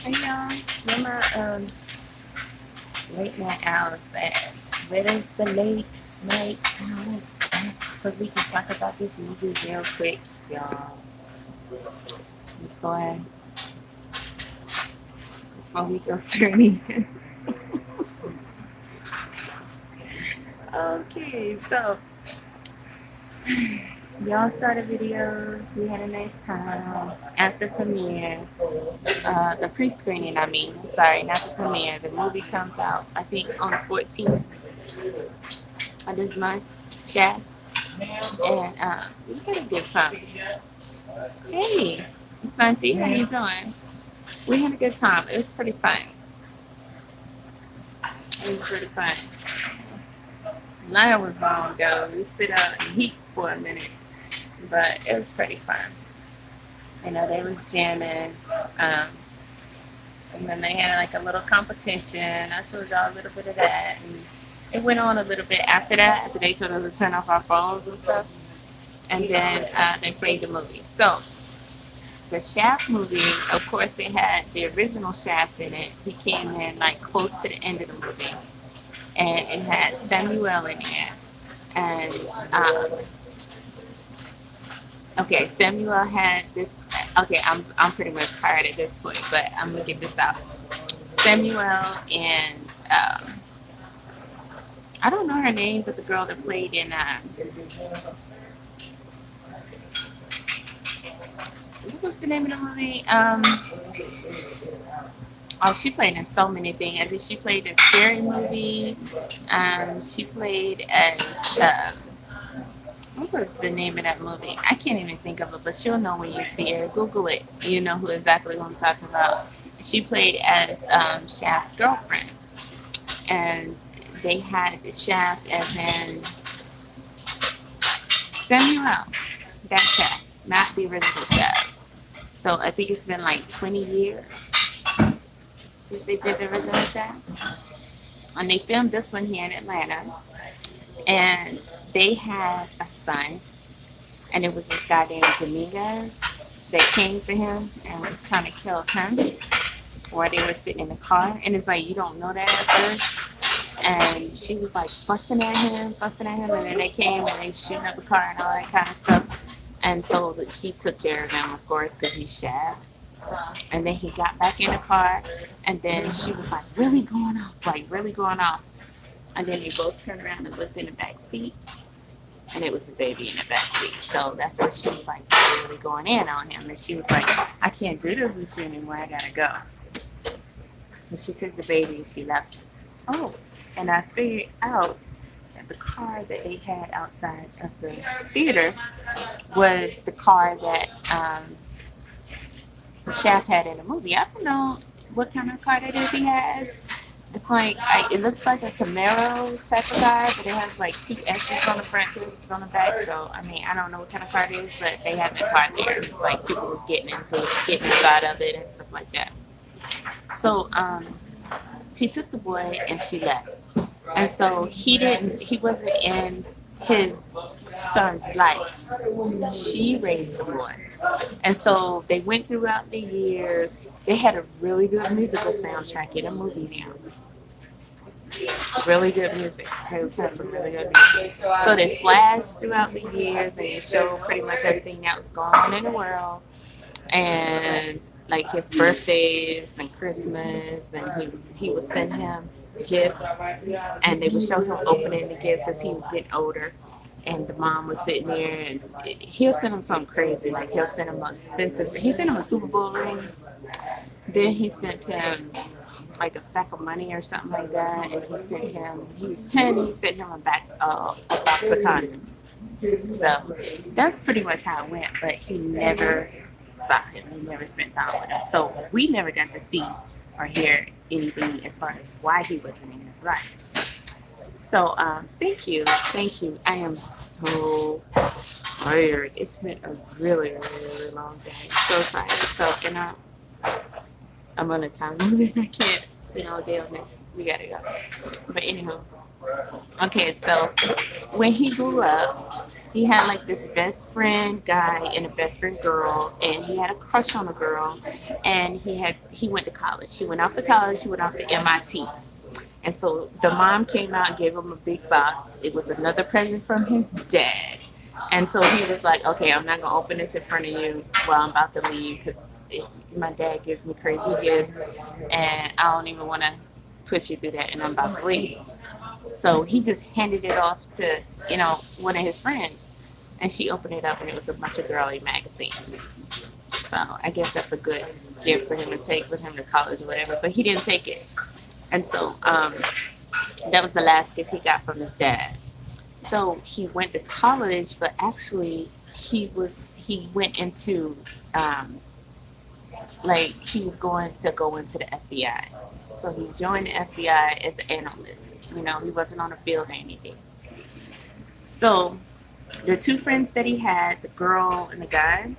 Hey y'all, remember late night hours fast? Where is the late night hours fast? So we can talk about this movie real quick, y'all. Before we go turning. Okay, so y'all saw the videos. We had a nice time at the premiere. The pre-screening, I mean. I'm sorry, not the premiere. The movie comes out, I think, on the 14th of this month. Shaft. And we had a good time. Hey, Santi, how you doing? We had a good time. It was pretty fun. It was pretty fun. Line was long though. We sit out in heat for a minute, but it was pretty fun. You know, they was jamming, um, and then they had like a little competition. I showed y'all a little bit of that, and it went on a little bit after that. After they told us to turn off our phones and stuff, and then they played the movie. So the Shaft movie, of course, it had the original Shaft in it. He came in like close to the end of the movie, and it had Samuel in there. And okay, Samuel had this. Okay, I'm pretty much tired at this point, but I'm gonna get this out. Samuel and I don't know her name, but the girl that played in what was the name of the movie? Oh, she played in so many things. I think she played in Scary Movie. She played as what was the name of that movie? I can't even think of it, but she'll know when you see her. Google it. You know who exactly who I'm talking about. She played as Shaft's girlfriend, and they had Shaft as in Samuel. That Shaft, not the original Shaft. So I think it's been like 20 years since they did the original Shaft, and they filmed this one here in Atlanta. And they had a son, and it was this guy named Dominguez that came for him and was trying to kill him while they were sitting in the car. And it's like you don't know that at first. And she was like fussing at him, and then they came and they shooting up the car and all that kind of stuff. And so he took care of them, of course, because he's Shaft. And then he got back in the car, and then she was like really going off, And then they both turned around and looked in the back seat, and it was the baby in the back seat. So that's why she was like really going in on him. And she was like, I can't do this with you anymore. I gotta go. So she took the baby and she left. Oh, and I figured out that the car that they had outside of the theater was the car that Shaft had in the movie. I don't know what kind of car that is he has. It's like it looks like a Camaro type of car, but it has like two S's on the front, two S's on the back. So I mean, I don't know what kind of car it is, but they have that car there. It's like people was getting inside of it and stuff like that. So she took the boy and she left, and so he wasn't in his son's life. She raised the boy, and so they went throughout the years. They had a really good musical soundtrack in a movie now. Really good music. Some really good music. So they flashed throughout the years and they showed pretty much everything that was going on in the world. And like his birthdays and Christmas, and he would send him gifts, and they would show him opening the gifts as he was getting older. And the mom was sitting there, and he'll send him something crazy, like he sent him a Super Bowl ring. Then he sent him like a stack of money or something like that, and he was 10, he sent him a box of condoms. So that's pretty much how it went, but he never saw him, he never spent time with him. So we never got to see or hear anything as far as why he wasn't in his life. So thank you. I am so tired. It's been a really, really, really long day. So tired. So, and I'm on a time limit. I can't spend all day on this. We gotta go. But anywho, okay. So when he grew up, He had like this best friend guy and a best friend girl, and he had a crush on a girl, and he went to college. He went off to college. He went off to MIT. And so the mom came out and gave him a big box. It was another present from his dad. And so he was like, okay, I'm not going to open this in front of you while I'm about to leave because my dad gives me crazy gifts and I don't even want to put you through that and I'm about to leave. So he just handed it off to, one of his friends. And she opened it up and it was a bunch of girly magazines. So I guess that's a good gift for him to take with him to college or whatever. But he didn't take it. And so that was the last gift he got from his dad. So he went to college, but actually he went into he was going to go into the FBI. So he joined the FBI as an analyst. He wasn't on the field or anything. So the two friends that he had, the girl and the guy,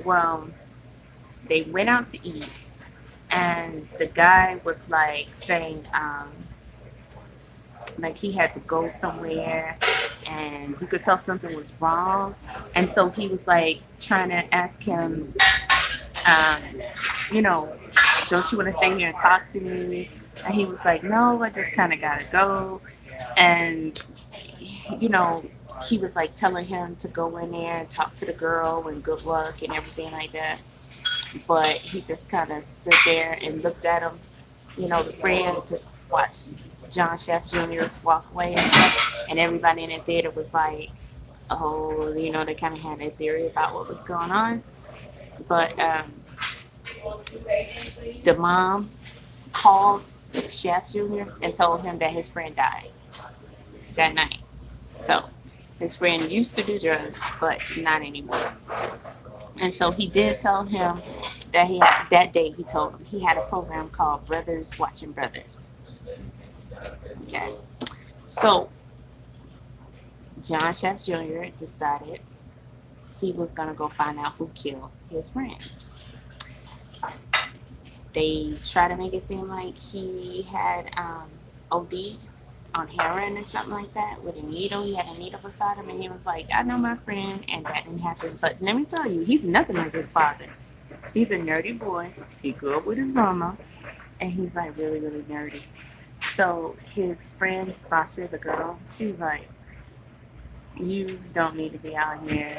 well, they went out to eat. And the guy was like saying, like he had to go somewhere and you could tell something was wrong. And so he was like trying to ask him, don't you want to stay here and talk to me? And he was like, no, I just kind of got to go. And, he was like telling him to go in there and talk to the girl and good luck and everything like that. But he just kind of stood there and looked at him. The friend just watched John Chef Jr. walk away and stuff. And everybody in the theater was like, oh, they kind of had a theory about what was going on. But the mom called Chef Jr. and told him that his friend died that night. So his friend used to do drugs, but not anymore. And so he did tell him that that day he told him he had a program called Brothers Watching Brothers. Okay. So John Chef Jr. decided he was going to go find out who killed his friend. They tried to make it seem like he had OD on heroin or something like that with a needle. He had a needle beside him and he was like, I know my friend and that didn't happen. But let me tell you, he's nothing like his father. He's a nerdy boy. He grew up with his mama and he's like really, really nerdy. So his friend Sasha, the girl, she's like, you don't need to be out here.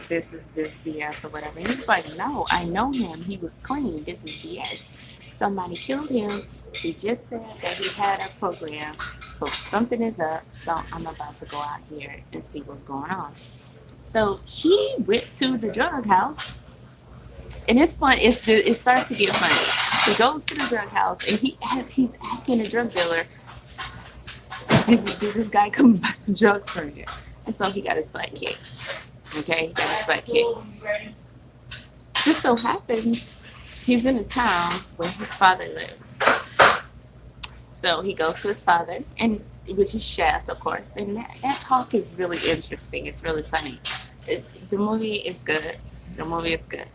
This is just BS or whatever. And he's like, no, I know him. He was clean. This is BS. Somebody killed him. He just said that he had a program. So something is up. So I'm about to go out here and see what's going on. So he went to the drug house. And it's fun. It starts to get funny. He goes to the drug house and he's asking the drug dealer, did this guy come buy some drugs for you? And so he got his butt kicked. Okay, he got his butt kicked. Just so happens he's in a town where his father lives. So he goes to his father, and which is Shaft, of course. And that talk is really interesting. It's really funny. The movie is good. The movie is good.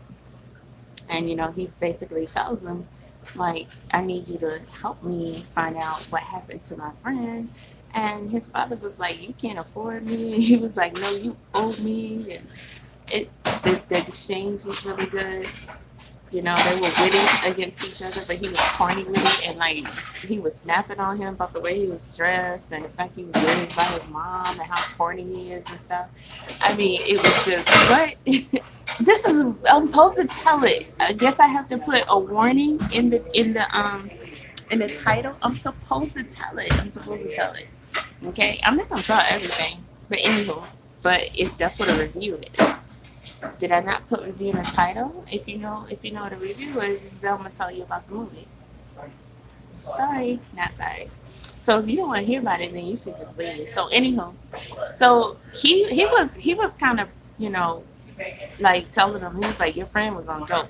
And, he basically tells him, like, I need you to help me find out what happened to my friend. And his father was like, you can't afford me. And he was like, no, you owe me. And the exchange was really good. They were witty against each other, but he was corny with it. And, like, he was snapping on him about the way he was dressed and the fact he was raised by his mom and how corny he is and stuff. I mean, it was just, what? I'm supposed to tell it. I guess I have to put a warning in the title. I'm supposed to tell it. Okay? I'm not going to tell everything. But anywho, if that's what a review is. Did I not put review in the title? If you know what a review is, then I'm going to tell you about the movie. Sorry. Not sorry. So if you don't want to hear about it, then you should just leave. So anywho, so he was kind of, like telling him, he was like, your friend was on dope.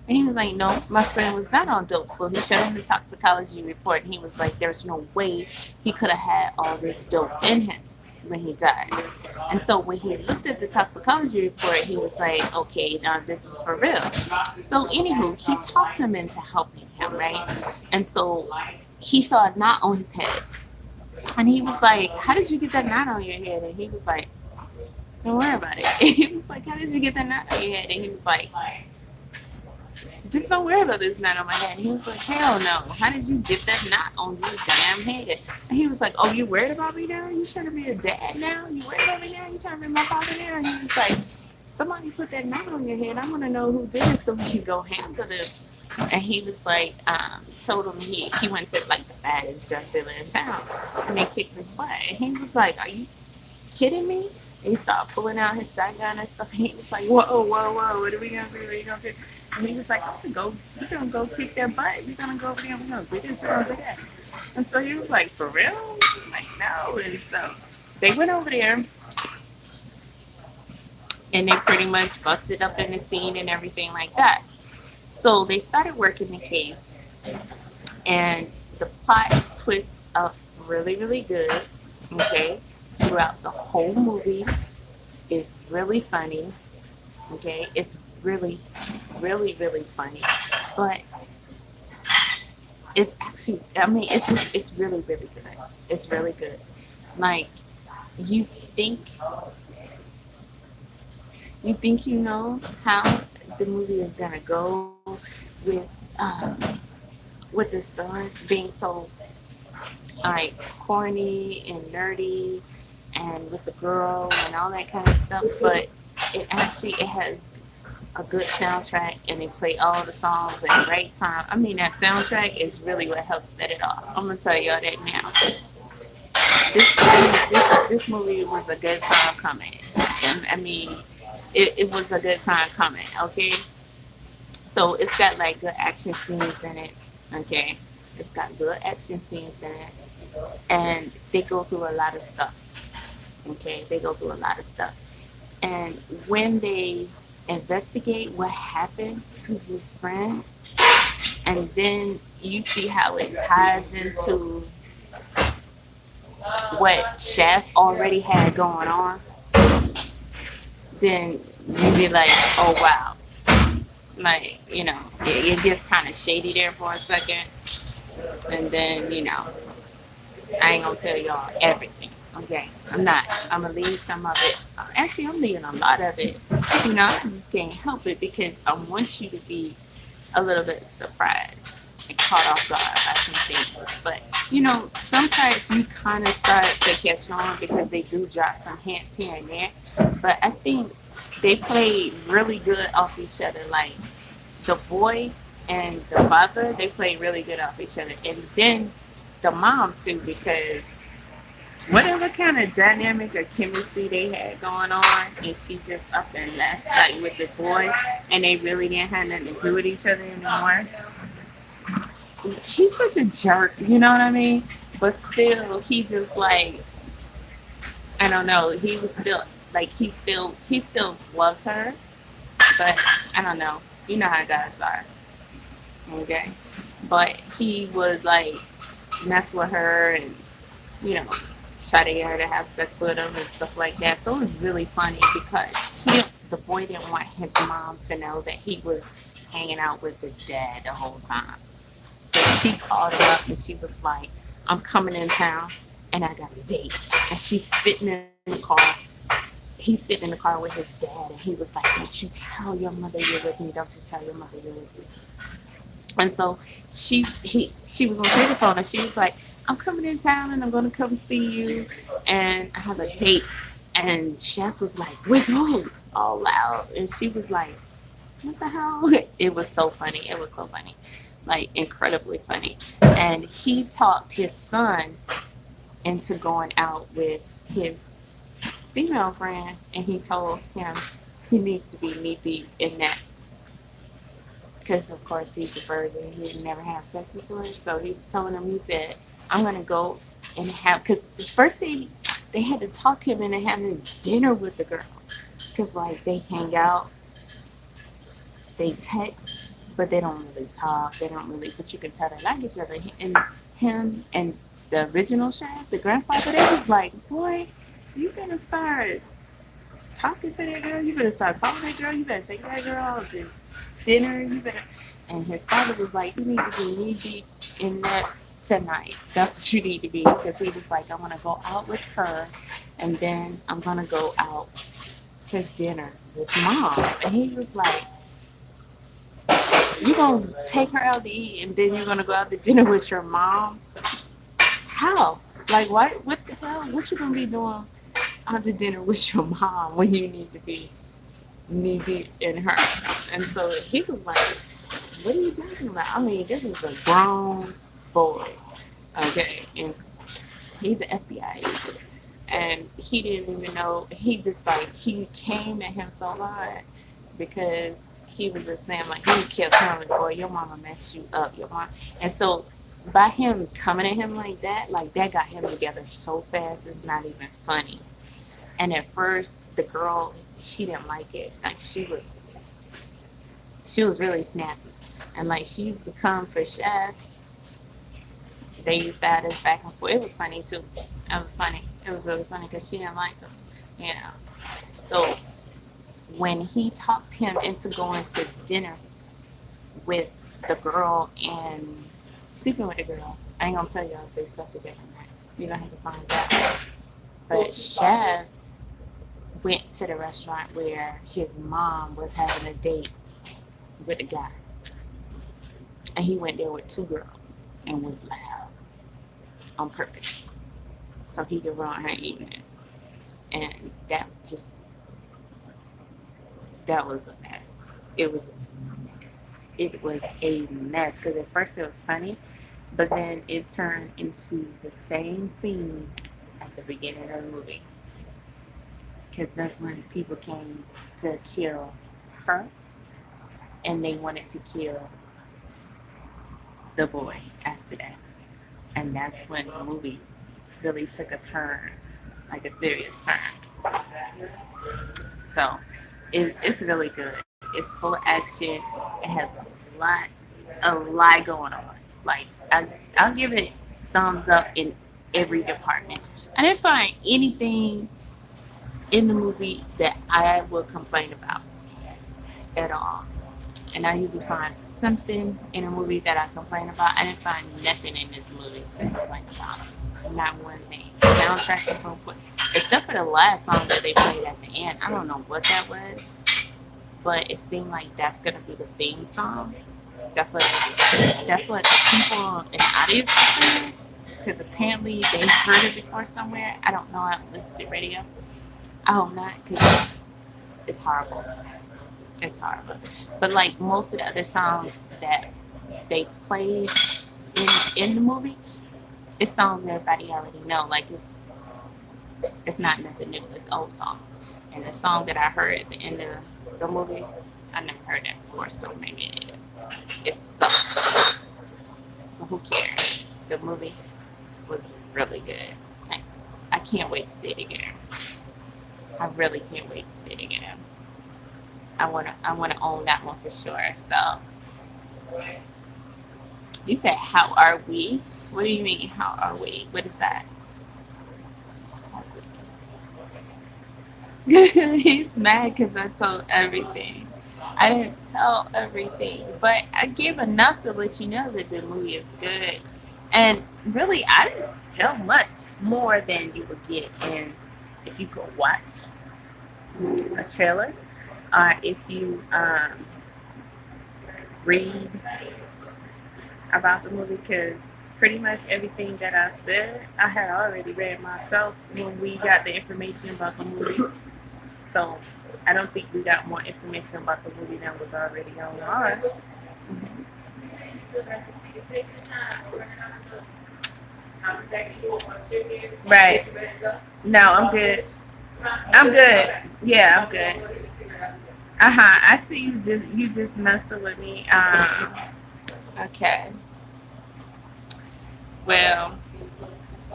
And he was like, no, my friend was not on dope. So he showed him his toxicology report and he was like, there's no way he could have had all this dope in him when he died. And so when he looked at the toxicology report, he was like, okay, now this is for real. So anywho, he talked him into helping him, right? And so he saw a knot on his head. And he was like, how did you get that knot on your head? And he was like, Don't worry about it. He was like, how did you get that knot on your head? And he was like, just don't worry about this knot on my head. And he was like, hell no. How did you get that knot on your damn head? And he was like, oh, you worried about me now? You trying to be a dad now? You worried about me now? You trying to be my father now? And he was like, somebody put that knot on your head. I want to know who did it so we can go handle it. And he was like, told him he went to like the baddest drug dealer in town. And they kicked his butt. And he was like, are you kidding me? And he started pulling out his shotgun and stuff. And he was like, whoa, what are we going to do? What are we going to do? And he was like, we're going to go kick their butt. We're going to go over there and we're going to do this, we're going to do that. And so he was like, for real? Like, no. And so they went over there and they pretty much busted up in the scene and everything like that. So they started working the case and the plot twists up really, really good, okay, throughout the whole movie. It's really funny, okay, it's really, really, really funny, but it's actually, I mean, it's really, really good. It's really good. Like, you think you know how the movie is gonna go with the son being so like corny and nerdy, and with the girl and all that kind of stuff, but it has a good soundtrack and they play all the songs at the right time. I mean, that soundtrack is really what helps set it off. I'm gonna tell y'all that now. This movie was a good time coming. I mean, it was a good time coming. Okay, so it's got like good action scenes in it. Okay, it's got good action scenes in it, and they go through a lot of stuff. Okay, they go through a lot of stuff, and when they investigate what happened to his friend, and then you see how it ties into what Chef already had going on, then you be like, oh wow. Like, you know, it gets kind of shady there for a second. And then, you know, I ain't gonna tell y'all everything. Okay, I'm not. I'm gonna leave some of it. Actually, I'm leaving a lot of it. You know, I just can't help it because I want you to be a little bit surprised and caught off guard by some things. But, you know, some parts you kind of start to catch on because they do drop some hints here and there. But I think they played really good off each other. Like, the boy and the father, they played really good off each other. And then the mom, too, because whatever kind of dynamic or chemistry they had going on, and she just up and left, like with the boys, and they really didn't have nothing to do with each other anymore. He's such a jerk, you know what I mean? But still, he just like, I don't know, he was still, like, he still loved her, but I don't know, you know how guys are, okay? But he would like mess with her and, you know, try to get her to have sex with him and stuff like that. So it was really funny because the boy didn't want his mom to know that he was hanging out with his dad the whole time. So she called him up and she was like, I'm coming in town and I got a date. And she's sitting in the car. He's sitting in the car with his dad and he was like, don't you tell your mother you're with me. Don't you tell your mother you're with me. And so she was on speakerphone and she was like, I'm coming in town and I'm going to come see you and I have a date. And Chef was like, with who? All loud. And she was like, what the hell? It was so funny. It was so funny. Like, incredibly funny. And he talked his son into going out with his female friend, and he told him he needs to be knee deep in that. Because, of course, he's a virgin. He had never had sex before. So he was telling him, he said, I'm going to go and have, because the first thing, they had to talk him into having dinner with the girl. Because, like, they hang out, they text, but they don't really talk. They don't really, but you can tell they like each other. And him and the original Shaq, the grandfather, they was like, boy, you better start talking to that girl. You better start calling that girl. You better take that girl out to dinner. You better. And his father was like, you need to be knee deep in that tonight. That's what you need to be. Because he was like, I want to go out with her, and then I'm going to go out to dinner with mom. And he was like, you gonna take her out to eat and then you're gonna go out to dinner with your mom? How? Like, what the hell? What you gonna be doing out to dinner with your mom when you need to be knee deep in her? And so he was like, what are you talking about? I mean, this is a grown boy, okay? And he's an FBI agent. And he didn't even know, he just like, he came at him so hard because he was just saying, like, he kept telling the boy, your mama messed you up, your mom. And so by him coming at him like that got him together so fast, it's not even funny. And at first, the girl, she didn't like it. It's like she was really snappy. And like, she used to come for Chef. They used to have this back and forth. It was funny too. It was funny. It was really funny because she didn't like him, you know. So when he talked him into going to dinner with the girl and sleeping with the girl, I ain't gonna tell y'all if they slept together or not. You're gonna have to find out. But Chef went to the restaurant where his mom was having a date with a guy. And he went there with two girls and was loud on purpose so he could ruin her evening. And that was a mess. It was a mess. It was a mess because at first it was funny, but then it turned into the same scene at the beginning of the movie. Because that's when people came to kill her and they wanted to kill the boy after that. And that's when the movie really took a turn, like a serious turn. So it's really good. It's full of action. It has a lot going on. Like, I'll give it thumbs up in every department. I didn't find anything in the movie that I would complain about at all. And I usually find something in a movie that I complain about. I didn't find nothing in this movie to complain about. Not one thing. The soundtrack was so good. Except for the last song that they played at the end. I don't know what that was. But it seemed like that's going to be the theme song. That's what the people in the audience were saying. Because apparently they heard it before somewhere. I don't know. I don't listen to radio. I hope not, because it's horrible. It's horrible. But like most of the other songs that they played in the movie, it's songs everybody already know. Like, it's not nothing new. It's old songs. And the song that I heard at the end of the movie, I never heard that before, so maybe it is. It sucked. But who cares? The movie was really good. I can't wait to see it again. I really can't wait to see it again. I wanna own that one for sure. So you said, how are we? What do you mean, how are we? What is that? He's mad because I told everything. I didn't tell everything, but I gave enough to let you know that the movie is good. And really, I didn't tell much more than you would get in if you could watch a trailer, or if you read about the movie, because pretty much everything that I said, I had already read myself when we got the information about the movie. So I don't think we got more information about the movie than was already online. Right. No, I'm good. I'm good. Yeah, I'm good. I see you just messing with me. Okay. Well,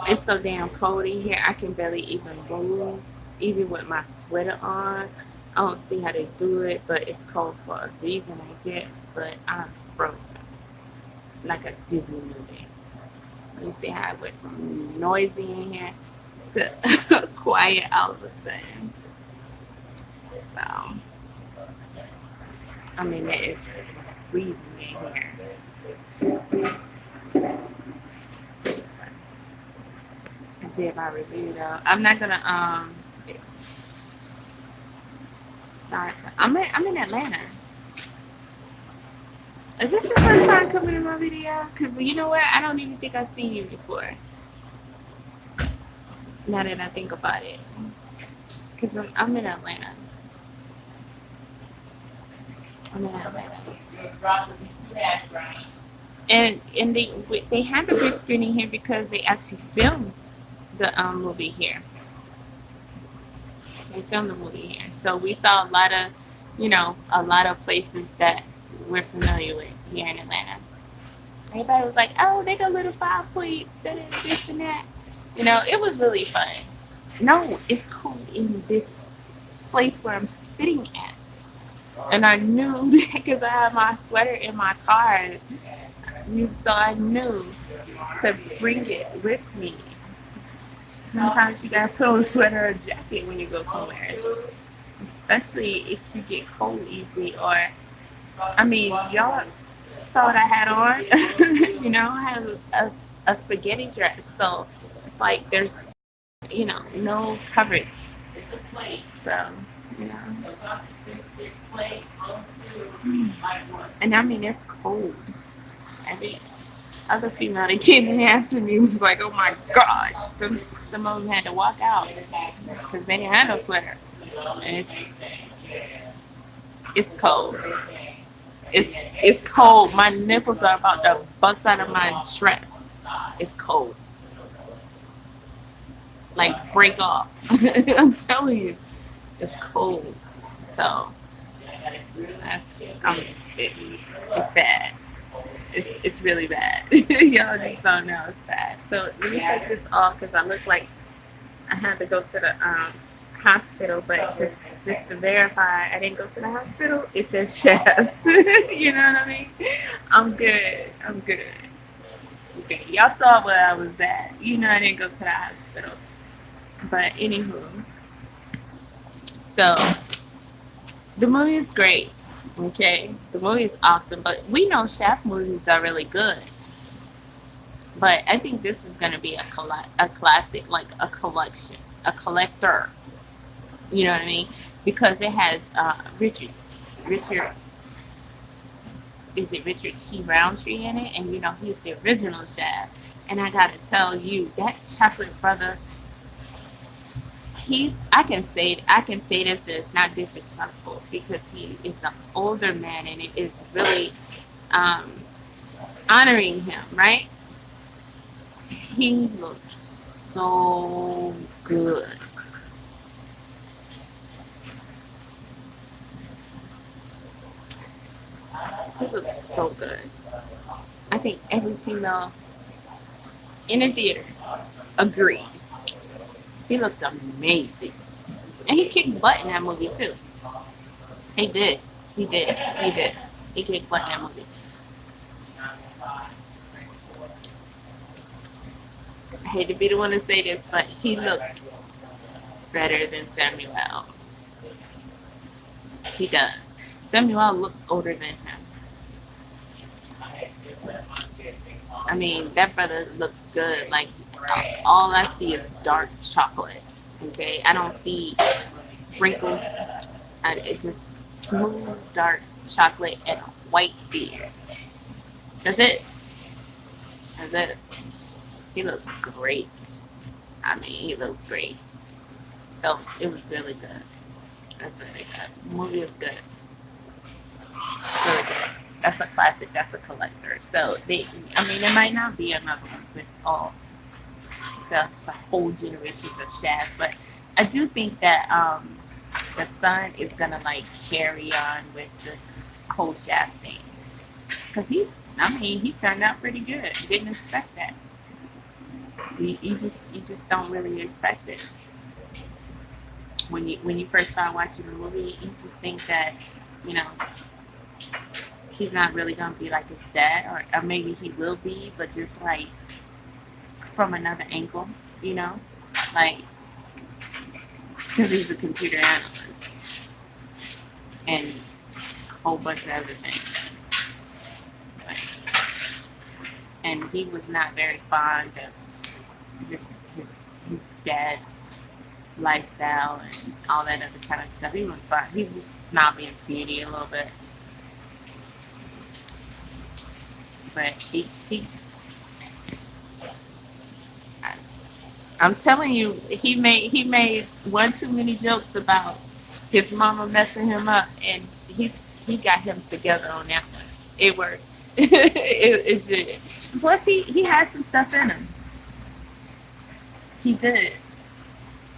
it's so damn cold in here. I can barely even move, even with my sweater on. I don't see how they do it, but it's cold for a reason, I guess. But I'm frozen, like a Disney movie. Let me see how I went from noisy in here to quiet all of a sudden. So, I mean, it is freezing in here. So, I did my review though. I'm not gonna I'm in Atlanta. Is this your first time coming to my video? Because you know what? I don't even think I've seen you before. Now that I think about it. Because I'm in Atlanta. I'm in Atlanta. And they had the big screening here because they actually filmed the movie here. They filmed the movie here. So we saw a lot of places that we're familiar with here in Atlanta. Everybody was like, oh, they got little 5 points, this and that. It was really fun. No, it's cold in this place where I'm sitting at. And I knew because I had my sweater in my car. So I knew to bring it with me. Sometimes you gotta put on a sweater or a jacket when you go somewhere. Especially if you get cold easily y'all saw what I had on. I had a spaghetti dress. So it's like there's, no coverage. So, and it's cold. Every other female that came in after me was like, oh my gosh. Some of them had to walk out because they didn't have no sweater. And it's cold. It's cold. My nipples are about to bust out of my dress. It's cold. Like break off. I'm telling you, it's cold. So it's bad. It's really bad. Y'all just don't know it's bad. So let me take this off because I look like I had to go to the hospital, but just to verify I didn't go to the hospital, it says chefs. You know what I mean? I'm good. Okay. Y'all saw where I was at. I didn't go to the hospital. But anywho, so the movie is great. Okay, the movie is awesome, but we know chef movies are really good. But I think this is gonna be a classic, like a collection, a collector. You know what I mean? Because it has Richard, is it Richard T. Roundtree in it? And he's the original chef. And I gotta tell you, that chocolate brother, I can say this and it's not disrespectful because he is an older man and it is really honoring him, right? He looked so good. He looked so good. I think every female in the theater agreed. He looked amazing. And he kicked butt in that movie too. He did. He kicked butt in that movie. I hate to be the one to say this, but he looked better than Samuel. He does. Samuel looks older than him. That brother looks good. Like, all I see is dark chocolate. Okay? I don't see wrinkles. It's just smooth, dark chocolate and a white beard. That's it. He looks great. He looks great. So, it was really good. That's really good. The movie is good. It's really good. That's a classic. That's a collector. So, there might not be another one with all the whole generations of chefs, but I do think that the son is gonna carry on with the whole chef thing because he turned out pretty good. Didn't expect that. You just don't really expect it when you first start watching the movie. You just think that he's not really gonna be like his dad, or maybe he will be, but just from another angle, because he's a computer analyst and a whole bunch of other things. And he was not very fond of his dad's lifestyle and all that other kind of stuff. He was fine. He was just snobby and snooty a little bit. But I'm telling you, he made one too many jokes about his mama messing him up, and he got him together on that one. It worked. It did. Plus, he had some stuff in him. He did,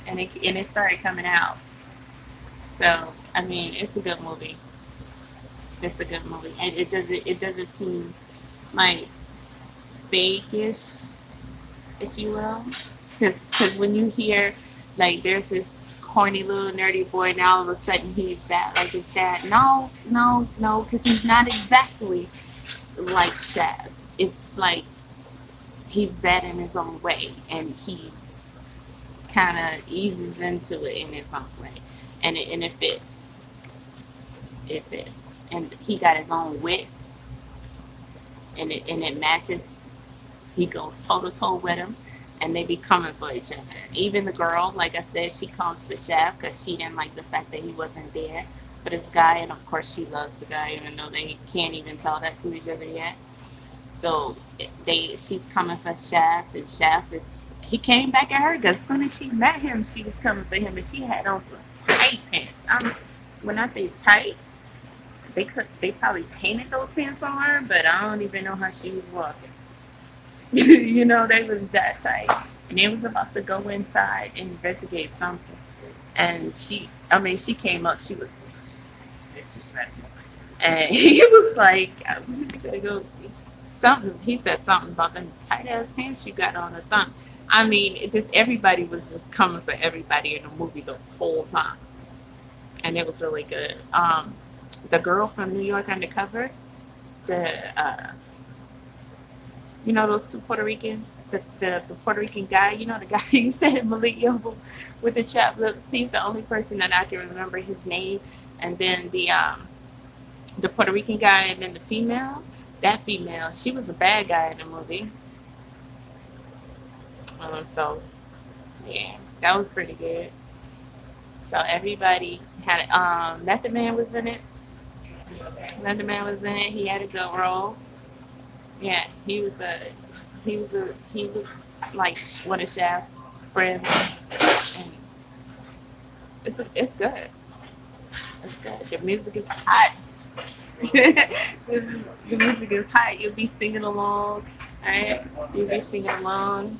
and it started coming out. So I mean, it's a good movie. It's a good movie, and it doesn't seem like fake-ish, if you will. Because when you hear, like, there's this corny little nerdy boy, now all of a sudden he's that, like his dad. No, no, no, because he's not exactly like Shaft. It's like he's bad in his own way, and he kind of eases into it in his own way. And it fits. It fits. And he got his own wits, and it matches. He goes toe to toe with him, and they be coming for each other. Even the girl, like I said, she comes for Shaft because she didn't like the fact that he wasn't there for this guy, and of course she loves the guy, even though they can't even tell that to each other yet. So she's coming for Shaft, and he came back at her because as soon as she met him, she was coming for him, and she had on some tight pants. When I say tight, they probably painted those pants on her, but I don't even know how she was walking. They was that tight. And they was about to go inside and investigate something. And she came up, she was disrespectful. And he was like, we gotta go something. He said something about them tight ass pants you got on or something. I mean, it just everybody was just coming for everybody in the movie the whole time. And it was really good. The girl from New York Undercover, those two Puerto Ricans, the Puerto Rican guy, the guy you said, Malik Yobo, with the chap lips. He's the only person that I can remember his name. And then the Puerto Rican guy, and then the female, she was a bad guy in the movie. So, yeah, that was pretty good. So everybody had Method Man was in it. Method Man was in it. He had a good role. Yeah, he was like one of Shaft's friends. And it's good. It's good. The music is hot. The music is hot. You'll be singing along. Alright? You'll be singing along.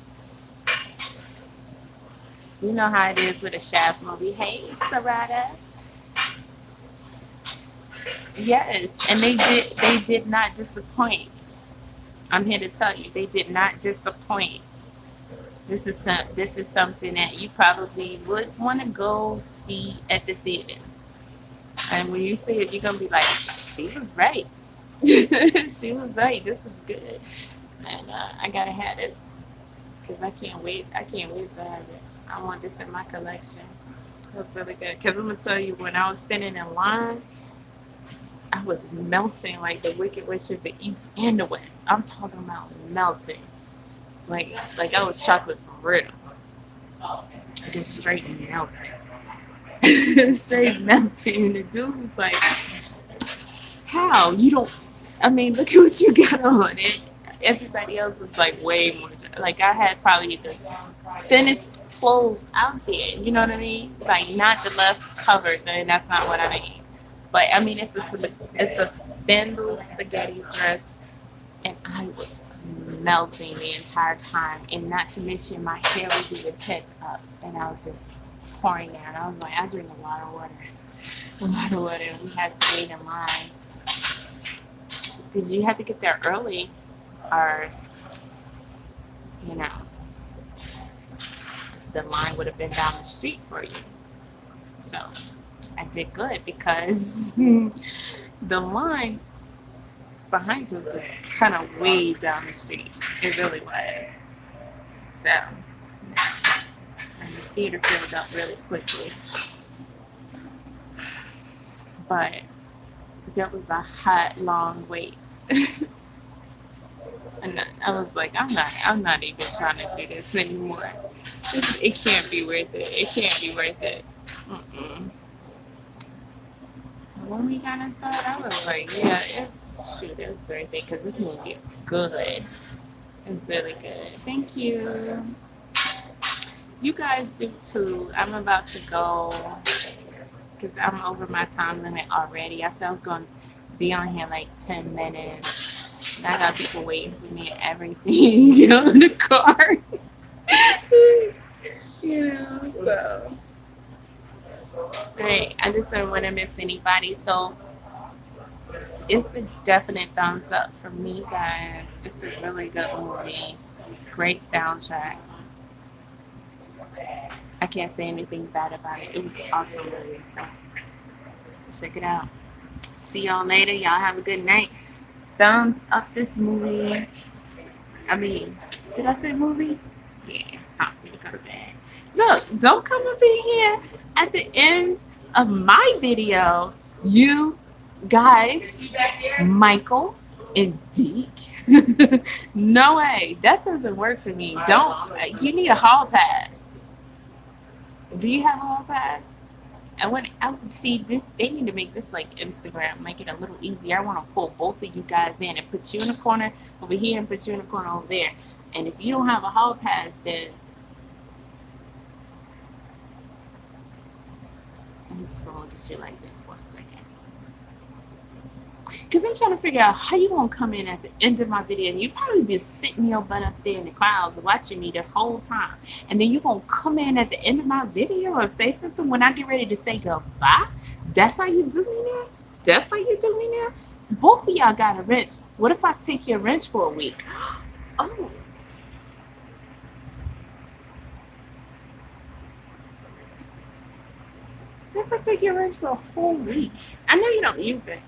You know how it is with a Shaft movie. Hey, Sarada. Yes, and they did not disappoint. I'm here to tell you, they did not disappoint. This is something that you probably would want to go see at the theaters. And when you see it, you're gonna be like, she was right. She was right. This is good, and I gotta have this because I can't wait. I can't wait to have it. I want this in my collection. That's really good. Because I'm gonna tell you, when I was standing in line, I was melting like the Wicked Witch of the East and the West. I'm talking about melting. Like I was chocolate for real. Just straight melting. Straight melting. And the dude was like, how? You don't, I mean, look at what you got on. Everybody else was like way more, like I had probably the thinnest clothes out there. You know what I mean? Like not the less covered, and that's not what I mean. But I mean, it's a thin little spaghetti dress, and I was melting the entire time. And not to mention, my hair was even pent up, and I was just pouring out. I was like, I drink a lot of water. We had to wait in line because you had to get there early, or the line would have been down the street for you. So I did good because the line behind us was kind of way down the street. It really was. So, and the theater filled up really quickly. But that was a hot, long wait. And I was like, I'm not even trying to do this anymore. It can't be worth it. It can't be worth it. Mm-mm. When we got inside, I was like, yeah, it's worth it because this movie is good. It's really good. Thank you. You guys do too. I'm about to go because I'm over my time limit already. I said I was going to be on here like 10 minutes. I got people waiting for me and everything in the car. You know, so. Right. I just don't want to miss anybody. So it's a definite thumbs up for me, guys. It's a really good movie. Great soundtrack. I can't say anything bad about it. It was an awesome movie. So check it out. See y'all later. Y'all have a good night. Thumbs up this movie. I mean, did I say movie? Yeah, it's time for me to go to bed. Look, don't come up in here at the end of my video. You guys, Michael and Deke. No way. That doesn't work for me. You need a hall pass. Do you have a hall pass? And when I see this, they need to make this like Instagram, make it a little easier. I want to pull both of you guys in and put you in the corner over here and put you in the corner over there. And if you don't have a hall pass, then I'm just gonna look at you like this for a second. Because I'm trying to figure out how you gonna come in at the end of my video, and you probably been sitting your butt up there in the clouds watching me this whole time, and then you gonna come in at the end of my video and say something when I get ready to say goodbye. That's how you do me now? That's how you do me now? Both of y'all got a wrench. What if I take your wrench for a week? Oh. What if I take your wrench for a whole week? I know you don't use it.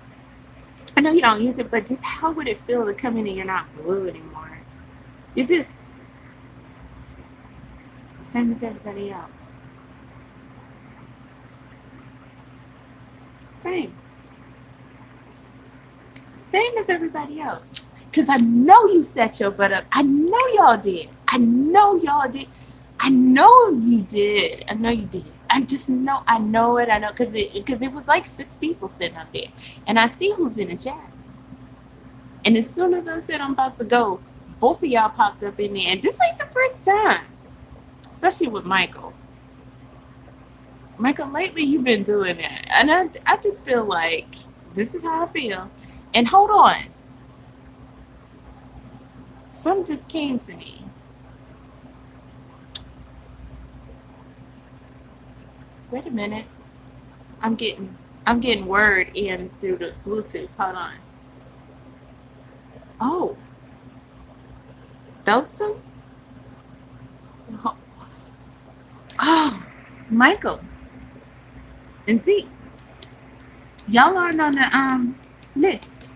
I know you don't use it, but just how would it feel to come in and you're not blue anymore? You're just the same as everybody else. Same. Same as everybody else. Because I know you set your butt up. I know y'all did. I know y'all did. I know you did. I know you did. I just know. I know it. I know. Because it was like 6 people sitting up there. And I see who's in the chat. And as soon as I said I'm about to go, both of y'all popped up in there. And this ain't the first time. Especially with Michael. Michael, lately you've been doing that. And I just feel like this is how I feel. And hold on. Something just came to me. Wait a minute. I'm getting word in through the Bluetooth. Hold on. Oh. Those two? Oh, Michael. Indeed. Y'all aren't on the list.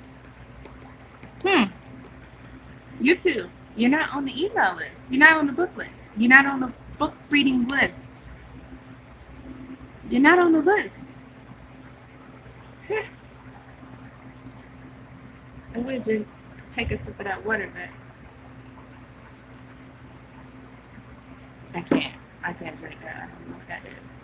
You too. You're not on the email list. You're not on the book list. You're not on the book reading list. You're not on the list. I would you take a sip of that water, but I can't drink that. I don't know what that is.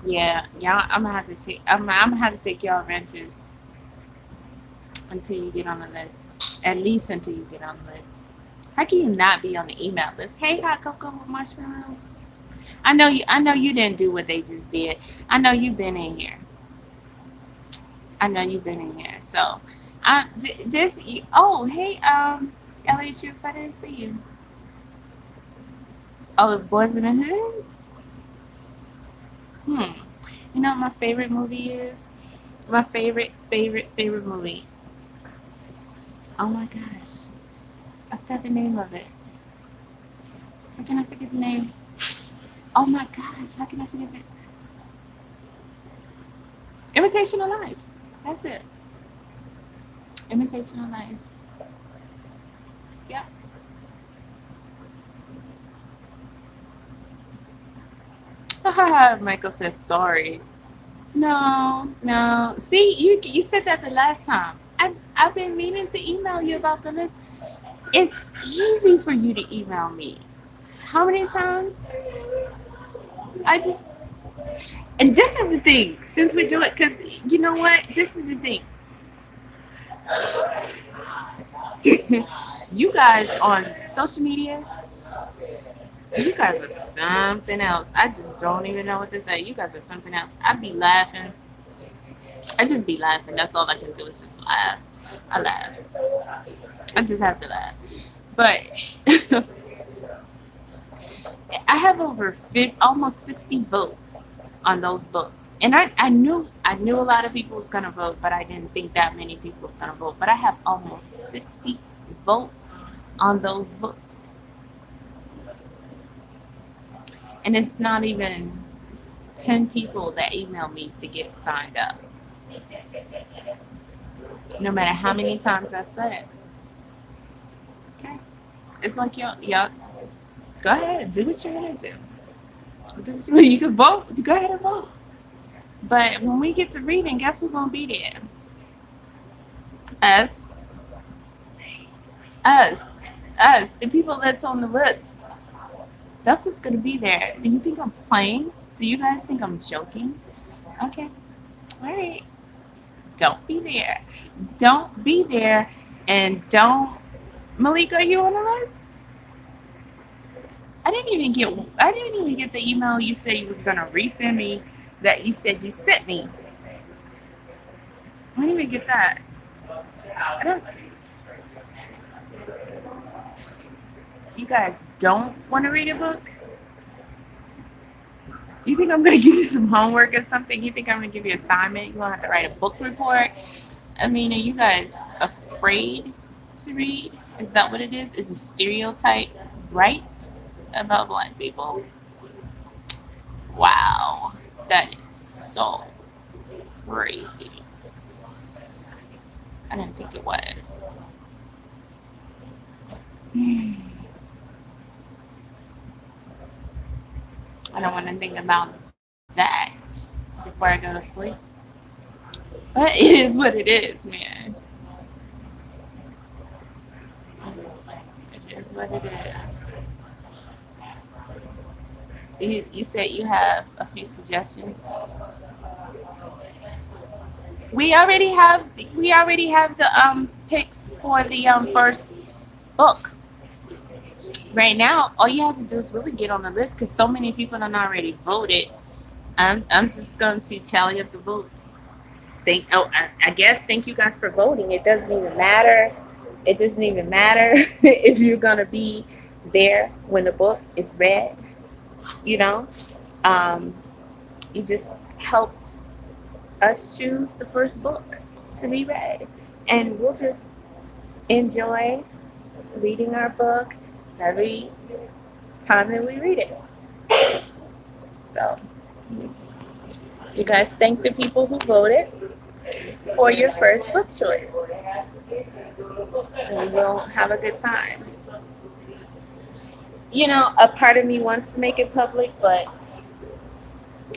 Yeah, y'all. I'm gonna have to take y'all wrenches until you get on the list. At least until you get on the list. How can you not be on the email list? Hey, hot cocoa with marshmallows. I know you didn't do what they just did. I know you've been in here. So, hey, LA Troop, I didn't see you. Oh, Boys in the Hood? You know what my favorite movie is? My favorite movie. Oh my gosh. I forgot the name of it. How can I forget the name? Oh my gosh, how can I forget it? Imitation of Life. That's it. Imitation of Life. Yep. Michael says sorry. No. See, you said that the last time. I've been meaning to email you about the list. It's easy for you to email me. How many times? I just, and this is the thing, since we do it, because you know what? This is the thing. You guys on social media, you guys are something else. I just don't even know what to say. You guys are something else. I be laughing. I just be laughing. That's all I can do is just laugh. I laugh. I just have to laugh. But I have over 50, almost 60 votes on those books. And I knew a lot of people was gonna vote, but I didn't think that many people was gonna vote. But I have almost 60 votes on those books. And it's not even 10 people that email me to get signed up. No matter how many times I said it. Okay. It's like y'all go ahead, do what you're gonna do. You can vote. Go ahead and vote. But when we get to reading, guess who's gonna be there? Us. The people that's on the list. That's what's gonna be there. Do you think I'm playing? Do you guys think I'm joking? Okay. All right. Don't be there. Don't be there, and don't. Malika, are you on the list? I didn't even get the email you said you was gonna resend me that you said you sent me. I didn't even get that. I don't. You guys don't want to read a book? You think I'm gonna give you some homework or something? You think I'm gonna give you an assignment? You're gonna have to write a book report? I mean, are you guys afraid to read? Is that what it is? Is the stereotype right about Black people? Wow, that is so crazy. I didn't think it was. I don't want to think about that before I go to sleep. But it is what it is, man. It is what it is. You said you have a few suggestions. We already have the picks for the first book. Right now, all you have to do is really get on the list because so many people have already voted. I'm just going to tally up the votes. I guess thank you guys for voting. It doesn't even matter. It doesn't even matter if you're gonna be there when the book is read. You know, you just helped us choose the first book to be read, and we'll just enjoy reading our book every time that we read it. So, you guys thank the people who voted for your first book choice. And we'll have a good time. You know, a part of me wants to make it public, but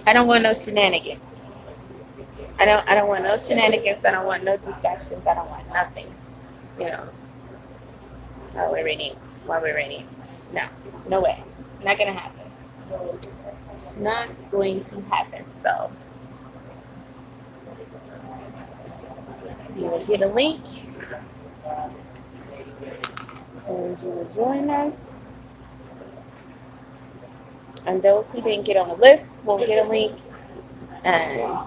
I don't want no shenanigans. I don't want no shenanigans. I don't want no distractions. I don't want nothing. You know, while we're reading. No way. Not gonna happen. Not going to happen. So you will get a link, and you will join us. And those who didn't get on the list will get a link, and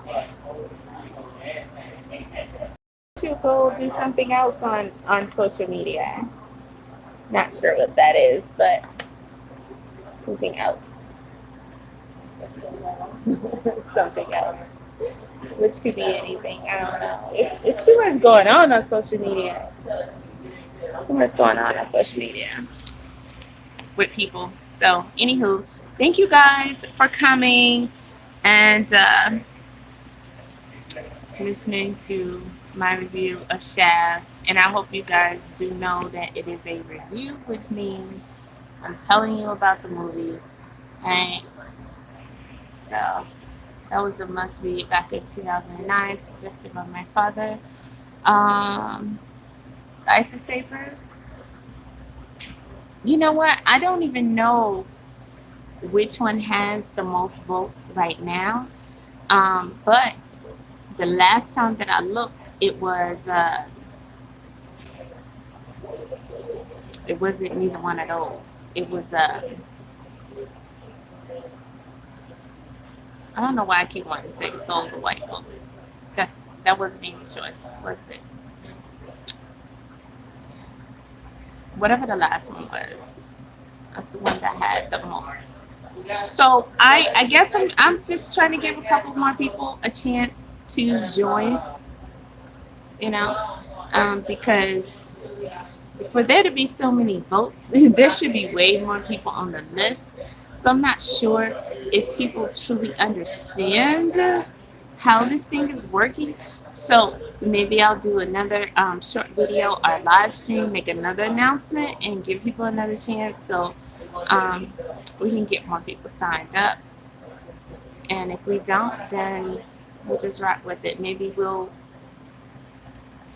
you'll go do something else on social media. Not sure what that is, but something else. Something else. Which could be anything. I don't know. It's too much going on social media. So much going on social media with people. So, anywho, thank you guys for coming and listening to my review of Shaft. And I hope you guys do know that it is a review, which means I'm telling you about the movie. Right? So, that was a must read back in 2009, suggested by my father. The ISIS Papers. You know what? I don't even know which one has the most votes right now. But the last time that I looked, it wasn't neither one of those. It was I don't know why I keep wanting to say Soul's a white book. That wasn't even a choice, was it? Whatever the last one was, that's the one that had the most. So I guess I'm just trying to give a couple more people a chance to join, you know, because for there to be so many votes, there should be way more people on the list. So I'm not sure if people truly understand how this thing is working. So maybe I'll do another short video or live stream, make another announcement, and give people another chance so um, we can get more people signed up. And if we don't, then we'll just rock with it. Maybe we'll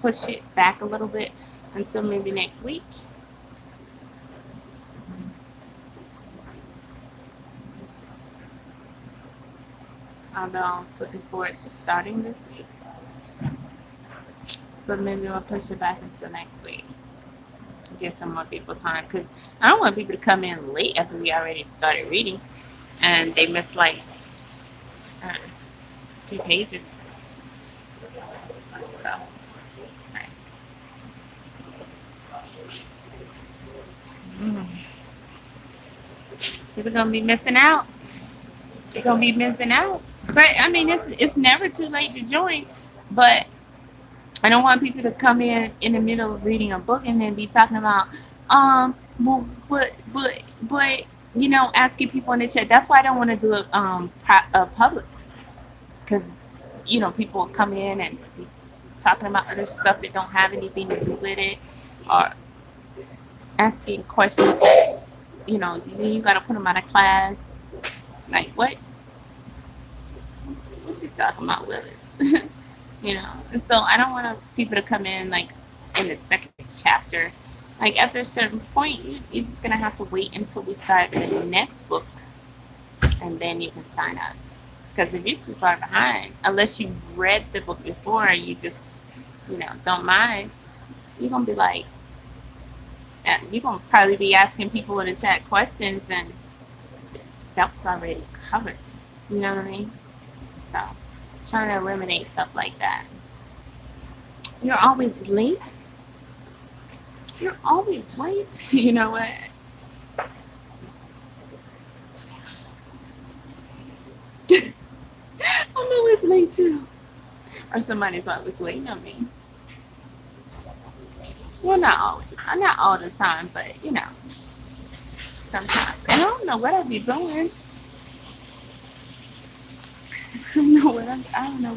push it back a little bit until maybe next week. Although I was looking forward to starting this week. But maybe we'll push it back until next week. Give some more people time. Because I don't want people to come in late after we already started reading. And they miss like a few pages. So, right. People gonna be missing out. They're gonna be missing out. But I mean, it's never too late to join. But I don't want people to come in the middle of reading a book and then be talking about, well, but, you know, asking people in the chat. That's why I don't want to do it a public, because you know people will come in and be talking about other stuff that don't have anything to do with it, or asking questions that you got to put them out of class. Like what? What you talking about, Willis? And so I don't want people to come in like in the second chapter. Like after a certain point, you're just gonna have to wait until we start the next book, and then you can sign up. Because if you're too far behind, unless you read the book before, you just don't mind, you're gonna be like, you're gonna probably be asking people in the chat questions, and that was already covered. You know what I mean? So trying to eliminate stuff like that. You're always late. You're always late. You know what? I'm always late too. Or somebody's always waiting on me. Well, not always. Not all the time, but sometimes. And I don't know what I be doing. I don't know